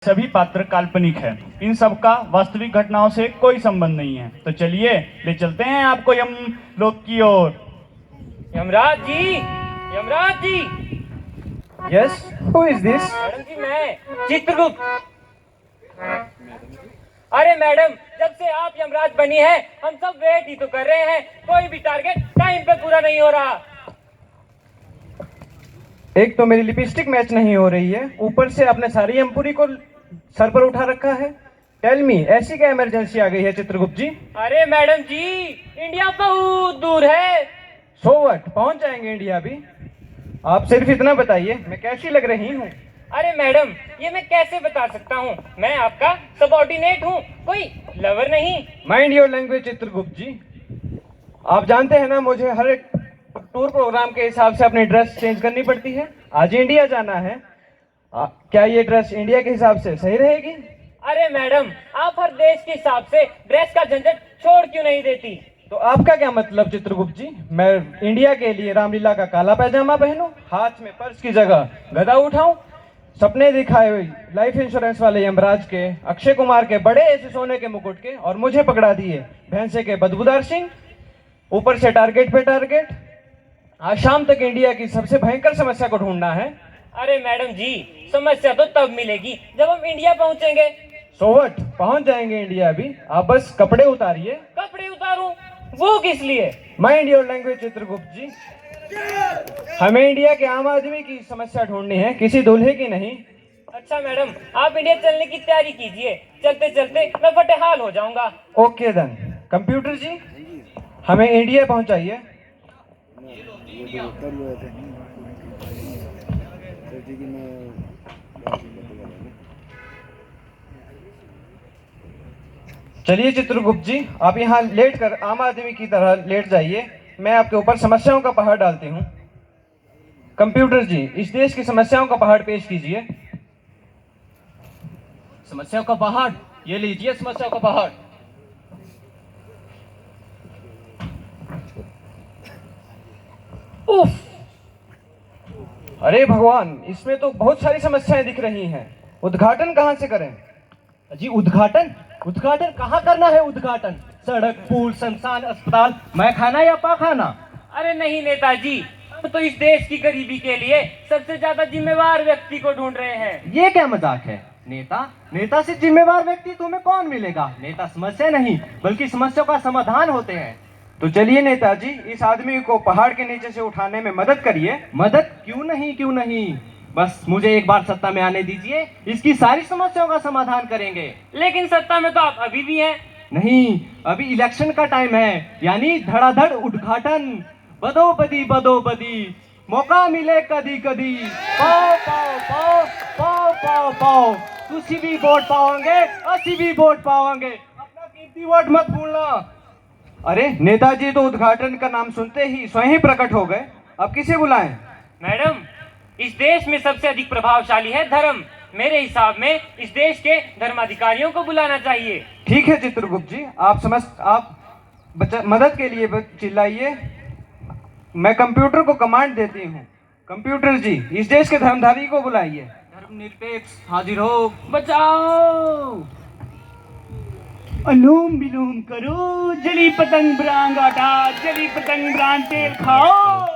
सभी पात्र काल्पनिक हैं। इन सब का वास्तविक घटनाओं से कोई संबंध नहीं है। तो चलिए ले चलते हैं आपको यम लोक की ओर। Yamraj ji, Yamraj ji. Yes, who is this? Madam ji, मैं चित्रगुप्त। अरे मैडम, जब से आप यमराज बनी है हम सब वेट ही तो कर रहे हैं, कोई भी टारगेट टाइम पे पूरा नहीं हो रहा। एक तो मेरी लिपस्टिक मैच नहीं हो रही है, ऊपर से आपने सारी एम्पुरी को सर पर उठा रखा है। टेल मी, ऐसी क्या इमरजेंसी आ गई है चित्रगुप्त जी? अरे मैडम जी, इंडिया बहुत दूर है। सो व्हाट, पहुंच जाएंगे इंडिया भी। आप सिर्फ इतना बताइए, मैं कैसी लग रही हूँ? अरे मैडम, ये मैं कैसे बता सकता हूँ, मैं आपका सबऑर्डिनेट हूँ, कोई लवर नहीं। माइंड योर लैंग्वेज चित्रगुप्त जी। आप जानते हैं ना, मुझे हर एक टूर प्रोग्राम के हिसाब से अपनी ड्रेस चेंज करनी पड़ती है। आज इंडिया जाना है, क्या ये ड्रेस इंडिया के हिसाब से सही रहेगी? अरे मैडम, आप हर देश के हिसाब से ड्रेस का झंझट छोड़ क्यों नहीं देती? तो आपका क्या मतलब चित्रगुप्त जी? मैं इंडिया के लिए रामलीला का काला पैजामा पहनूं, हाथ में पर्स की जगह गदा उठाऊं, सपने दिखाए हुए लाइफ इंश्योरेंस वाले यमराज के, अक्षय कुमार के बड़े ऐसे सोने के मुकुट के, और मुझे पकड़ा दिए भैंसे के बदबूदार सिंह, ऊपर से टारगेट पे टारगेट। आज शाम तक इंडिया की सबसे भयंकर समस्या को ढूंढना है। अरे मैडम जी, समस्या तो तब मिलेगी जब हम इंडिया पहुंचेंगे। सो व्हाट, पहुंच जाएंगे इंडिया भी, आप बस कपड़े उतारिए। कपड़े उतारूं? वो किस लिए? माइंड योर लैंग्वेज चित्रगुप्त जी। हमें इंडिया के आम आदमी की समस्या ढूंढनी है, किसी दूल्हे की नहीं। अच्छा मैडम, आप इंडिया चलने की तैयारी कीजिए, चलते चलते मैं फटेहाल हो जाऊंगा। Okay then. कंप्यूटर जी, हमें इंडिया पहुंचाइए। चलिए चित्रगुप्त जी, आप यहाँ लेट कर आम आदमी की तरह लेट जाइए, मैं आपके ऊपर समस्याओं का पहाड़ डालती हूँ। कंप्यूटर जी, इस देश की समस्याओं का पहाड़ पेश कीजिए। समस्याओं का पहाड़, ये लीजिए समस्याओं का पहाड़। उफ, अरे भगवान, इसमें तो बहुत सारी समस्याएं दिख रही हैं। उद्घाटन कहाँ से करें? जी उद्घाटन? उद्घाटन कहाँ करना है? उद्घाटन सड़क, पुल, शमशान, अस्पताल, मैखाना या पाखाना? अरे नहीं नेताजी, हम तो इस देश की गरीबी के लिए सबसे ज्यादा जिम्मेवार व्यक्ति को ढूंढ रहे हैं। ये क्या मजाक है? नेता से जिम्मेवार व्यक्ति तुम्हें कौन मिलेगा? नेता समस्या नहीं बल्कि समस्या का समाधान होते हैं। तो चलिए नेताजी, इस आदमी को पहाड़ के नीचे से उठाने में मदद करिए। मदद? क्यों नहीं, क्यों नहीं, बस मुझे एक बार सत्ता में आने दीजिए, इसकी सारी समस्याओं का समाधान करेंगे। लेकिन सत्ता में तो आप अभी भी हैं। नहीं, अभी इलेक्शन का टाइम है, यानी धड़ाधड़ उद्घाटन, बदोबदी बदोबदी, मौका मिले कदी कदी, पाओ पाओ पाओ पाओ पाओ पाओ, तुसी भी वोट पाओगे, असी भी वोट पाओगे, अपना कीमती वोट मत भूलना। अरे नेताजी तो उद्घाटन का नाम सुनते ही स्वयं ही प्रकट हो गए, अब किसे बुलाएं? मैडम, इस देश में सबसे अधिक प्रभावशाली है धर्म। मेरे हिसाब में इस देश के धर्माधिकारियों को बुलाना चाहिए। ठीक है चित्रगुप्त जी, आप मदद के लिए चिल्लाइए। मैं कंप्यूटर को कमांड देती हूँ। कंप्यूटर जी, इस देश के धर्मधारी को बुलाइए। धर्मनिरपेक्ष हाजिर हो। बचाओ! अनुलोम विलोम करो, जली पतंग ब्रांग आटा, जली पतंग ब्रांग तेल खाओ।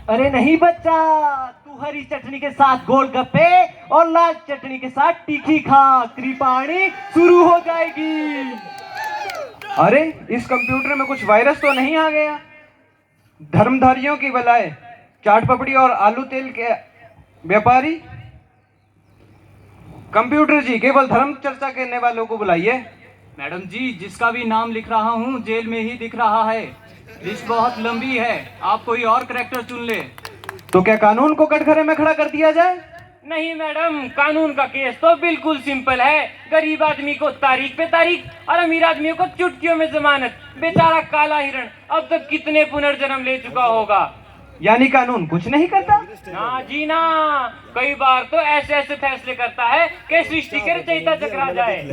अरे नहीं बच्चा, तू हरी चटनी के साथ गोलगप्पे और लाल चटनी के साथ तीखी खा, कृपाणी शुरू हो जाएगी। अरे इस कंप्यूटर में कुछ वायरस तो नहीं आ गया? धर्मधारियों की बजाय चाट पपड़ी और आलू तेल के व्यापारी। कंप्यूटर जी, केवल धर्म चर्चा करने वालों को बुलाइए। मैडम जी, जिसका भी नाम लिख रहा हूँ जेल में ही दिख रहा है, लिस्ट बहुत लंबी है, आप कोई और कैरेक्टर चुन ले। तो क्या कानून को कटघरे में खड़ा कर दिया जाए? नहीं मैडम, कानून का केस तो बिल्कुल सिंपल है। गरीब आदमी को तारीख पे तारीख और अमीर आदमियों को चुटकियों में जमानत। बेचारा काला हिरण अब तक कितने पुनर्जन्म ले चुका होगा। यानी कानून कुछ नहीं करता? ना जी ना, कई बार तो ऐसे ऐसे फैसले करता है कि सृष्टि के रचयिता चकरा जाए।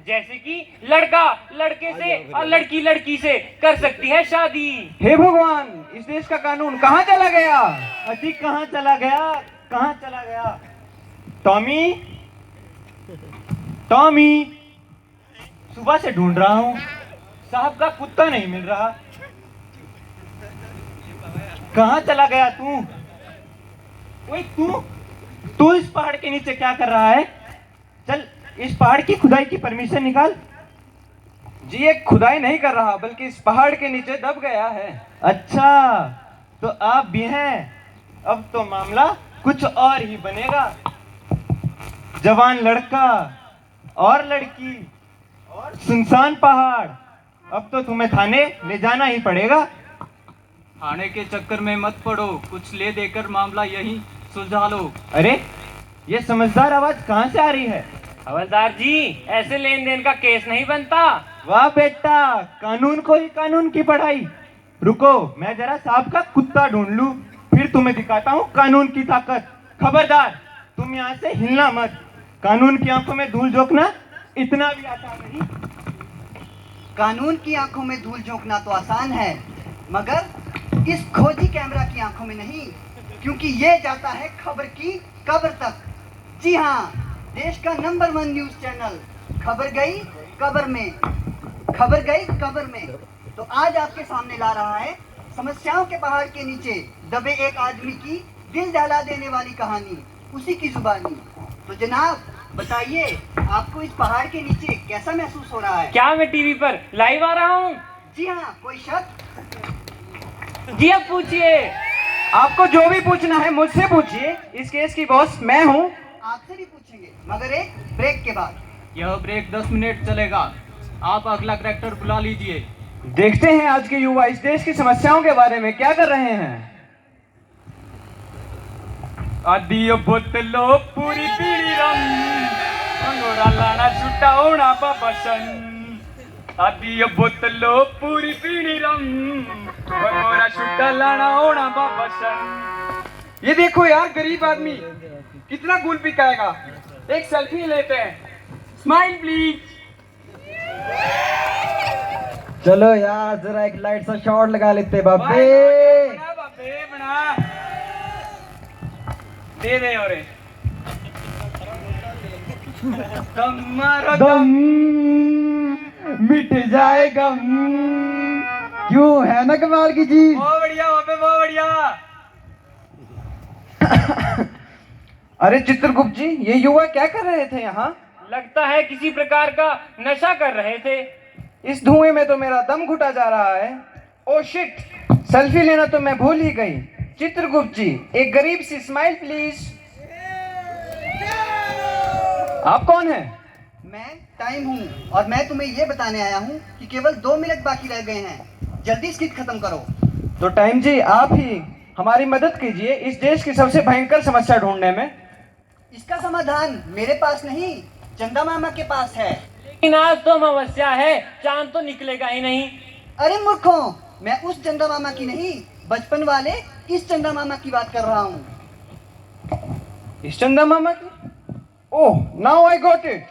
जैसे कि लड़का लड़के से और लड़की लड़की से कर सकती है शादी। हे भगवान, इस देश का कानून कहाँ चला गया? अति कहाँ चला गया, कहाँ चला गया? टॉमी, टॉमी, सुबह से ढूंढ रहा हूँ, साहब का कुत्ता नहीं मिल रहा। कहाँ चला गया तू? ओए तू इस पहाड़ के नीचे क्या कर रहा है? चल इस पहाड़ की खुदाई की परमिशन निकाल। जी, ये खुदाई नहीं कर रहा, बल्कि इस पहाड़ के नीचे दब गया है। अच्छा, तो आप भी हैं। अब तो मामला कुछ और ही बनेगा। जवान लड़का और लड़की और सुनसान पहाड़, अब तो तुम्हें थाने ले जाना ही पड़ेगा। थाने के चक्कर में मत पड़ो, कुछ ले देकर मामला यही सुलझा लो। अरे ये समझदार आवाज कहाँ से आ रही है? हवलदार जी, ऐसे लेन देन का केस नहीं बनता। वाह बेटा, कानून को ही कानून की पढ़ाई। रुको, मैं जरा साहब का कुत्ता ढूंढ लूं, फिर तुम्हें दिखाता हूँ कानून की ताकत। खबरदार, तुम यहाँ से हिलना मत। कानून की आंखों में धूल झोंकना इतना भी आसान नहीं। कानून की आंखों में धूल झोंकना तो आसान है, मगर इस खोजी कैमरा की आंखों में नहीं, क्योंकि ये जाता है खबर की कब्र तक। जी हाँ, देश का नंबर 1 न्यूज चैनल खबर गई कब्र में, खबर गई कब्र में। तो आज आपके सामने ला रहा है समस्याओं के पहाड़ के नीचे दबे एक आदमी की दिल दहला देने वाली कहानी, उसी की जुबानी। तो जनाब बताइए, आपको इस पहाड़ के नीचे कैसा महसूस हो रहा है? क्या मैं टीवी पर लाइव आ रहा हूँ? जी हाँ, कोई शक? जी अब पूछिए। आपको जो भी पूछना है मुझसे पूछिए, इस केस की बॉस मैं हूँ। आपसे भी पूछेंगे, मगर एक ब्रेक के बाद। यह ब्रेक 10 मिनट चलेगा। आप अगला करेक्टर बुला लीजिए। देखते हैं आज के युवा इस देश की समस्याओं के बारे में क्या कर रहे हैं। आदि बोतलो पूरी पीड़ी रम अंगोरा लाना छुट्टा होना बाबसन। आदि बोतलो पूरी पीड़ी रम अंगोरा छुट्टा लाना होना बाबसन। ये देखो यार, गरीब आदमी कितना गुल पिकाएगा। एक सेल्फी लेते हैं। Smile please. चलो यार, जरा एक लाइट सा शॉट लगा लेते बाबे। बना बाबे बना। दे दे और दम मिट जाए गम। क्यों, है ना कमाल की चीज? बहुत बढ़िया बाबे, बहुत बढ़िया। अरे चित्रगुप्त जी, ये युवा क्या कर रहे थे यहाँ? लगता है किसी प्रकार का नशा कर रहे थे। इस धुएं में तो मेरा दम घुटा जा रहा है। ओ शिट, सेल्फी लेना तो मैं भूल ही गई। चित्रगुप्त जी, एक गरीब सी स्माइल प्लीज। आप कौन हैं? मैं टाइम हूँ, और मैं तुम्हें ये बताने आया हूँ कि केवल 2 मिनट बाकी रह गए हैं। जल्दी स्किट खत्म करो। तो टाइम जी, आप ही हमारी मदद कीजिए इस देश की सबसे भयंकर समस्या ढूंढने में। इसका समाधान मेरे पास नहीं, चंदा मामा के पास है। लेकिन आज तो अमावस्या है, चांद तो निकलेगा ही नहीं। अरे मूर्खों, मैं उस चंदा मामा की नहीं, बचपन वाले इस चंदा मामा की बात कर रहा हूँ। इस चंदा मामा की? Oh, now I got it.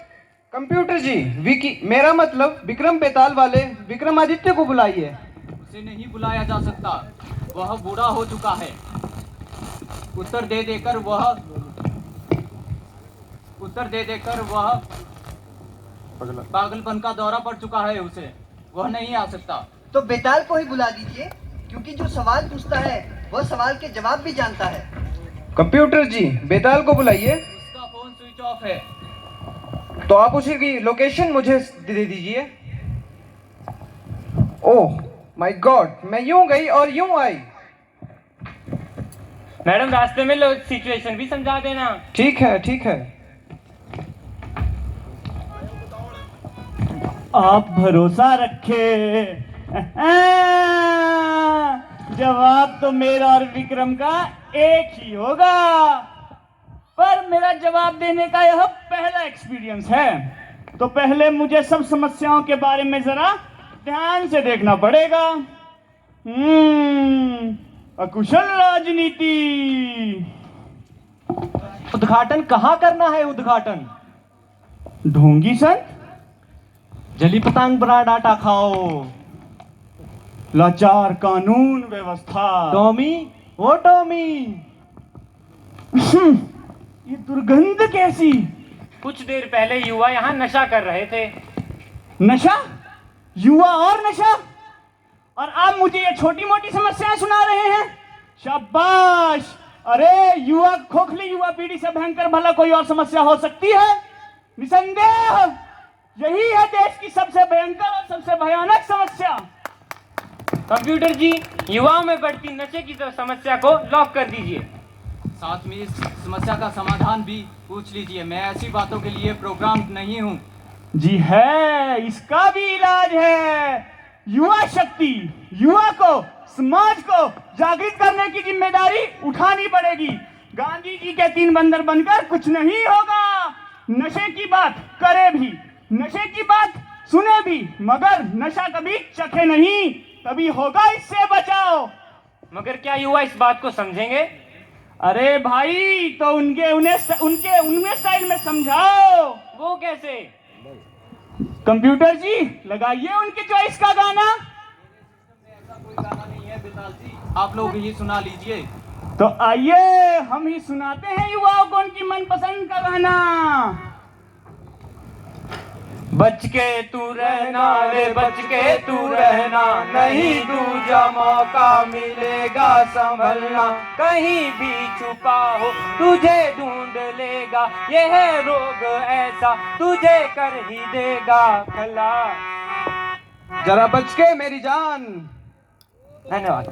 Computer ji, Vicky, मेरा मतलब विक्रम बेताल वाले विक्रमादित्य को बुलाइए। उसे नहीं बुलाया जा सकता, वह बूढ़ा हो चुका है। उत्तर दे देकर वह पागलपन का दौरा पड़ चुका है उसे, वह नहीं आ सकता। तो बेताल को ही बुला दीजिए, क्योंकि जो सवाल पूछता है वह सवाल के जवाब भी जानता है। कंप्यूटर जी, बेताल को बुलाइए। उसका फोन स्विच ऑफ है। तो आप उसी की लोकेशन मुझे दे दीजिए। ओह माय गॉड, मैं यूं गई और यूं आई। मैडम, रास्ते में लोग सिचुएशन भी समझा देना। ठीक है, ठीक है। आप भरोसा रखे। जवाब तो मेरा और विक्रम का एक ही होगा, पर मेरा जवाब देने का यह पहला एक्सपीरियंस है, तो पहले मुझे सब समस्याओं के बारे में जरा ध्यान से देखना पड़ेगा। अकुशल राजनीति। उद्घाटन कहाँ करना है? उद्घाटन ढोंगी संत, जली पतंग बड़ा डाटा खाओ, लाचार कानून व्यवस्था। टॉमी, वो टॉमी, ये दुर्गंध कैसी? कुछ देर पहले युवा यहाँ नशा कर रहे थे। नशा? युवा और नशा? और आप मुझे ये छोटी मोटी समस्याएं सुना रहे हैं? शाबाश! अरे युवा, खोखली युवा पीढ़ी से भयंकर भला कोई और समस्या हो सकती है? निसंदेह यही है देश की सबसे भयंकर और सबसे भयानक समस्या। कंप्यूटर जी, युवाओं में बढ़ती नशे की समस्या को लॉक कर दीजिए। साथ में इस समस्या का समाधान भी पूछ लीजिए। मैं ऐसी बातों के लिए प्रोग्राम नहीं हूँ। जी है, इसका भी इलाज है। युवा शक्ति, युवा को, समाज को जागृत करने की जिम्मेदारी उठानी पड़ेगी। गांधी जी के 3 बंदर बनकर कुछ नहीं होगा। नशे की बात करे भी, नशे की बात सुने भी, मगर नशा कभी चखे नहीं, तभी होगा इससे बचाओ। मगर क्या युवा इस बात को समझेंगे? अरे भाई, तो उनके स्टाइल में समझाओ। वो कैसे? कंप्यूटर जी, लगाइए उनकी चॉइस का गाना। कोई गाना नहीं है बिलाल जी, आप लोग ही सुना लीजिए। तो आइए हम ही सुनाते हैं युवाओं को उनकी मनपसंद का गाना। बच के तू रहना रे, बच के तू रहना, नहीं दूजा मौका मिलेगा संभलना। कहीं भी छुपा हो तुझे ढूंढ लेगा, ये है रोग ऐसा तुझे कर ही देगा खला। जरा बच के मेरी जान। धन्यवाद।